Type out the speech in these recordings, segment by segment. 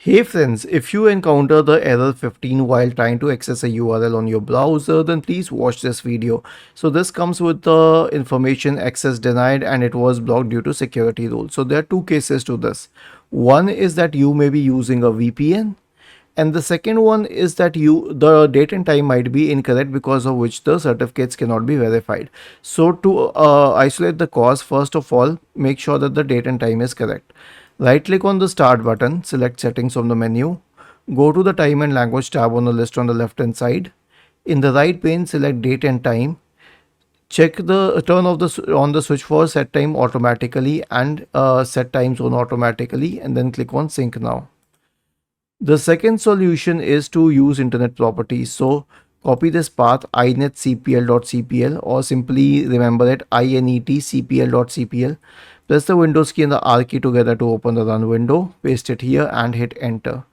Hey friends, if you encounter the error 15 while trying to access a URL on your browser, then please watch this video. So this comes with the information access denied and it was blocked due to security rules. So there are two cases to this. One is that you may be using a VPN, and the second one is that the date and time might be incorrect, because of which the certificates cannot be verified. So to isolate the cause, first of all, make sure that the date and time is correct. Right click on the start button, select settings from the menu, go to the time and language tab on the list on the left hand side. In the right pane, select date and time. Check the turn off on the switch for set time automatically and set time zone automatically, and then click on sync now. The second solution is to use internet properties. So copy this path inetcpl.cpl, or simply remember it inetcpl.cpl. Press the Windows key and the R key together to open the run window. Paste it here and hit enter.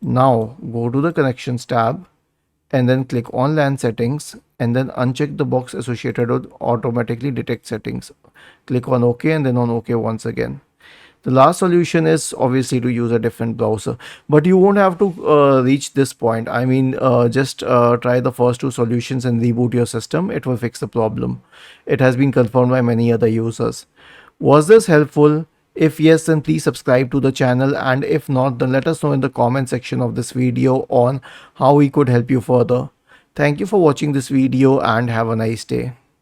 Now go to the connections tab and then click on LAN settings, and then uncheck the box associated with automatically detect settings. Click on OK and then on OK once again. The last solution is obviously to use a different browser, but you won't have to reach this point. I mean, just try the first two solutions and reboot your system. It will fix the problem. It has been confirmed by many other users. Was this helpful? If yes, then please subscribe to the channel, and if not, then let us know in the comment section of this video on how we could help you further. Thank you for watching this video and have a nice day.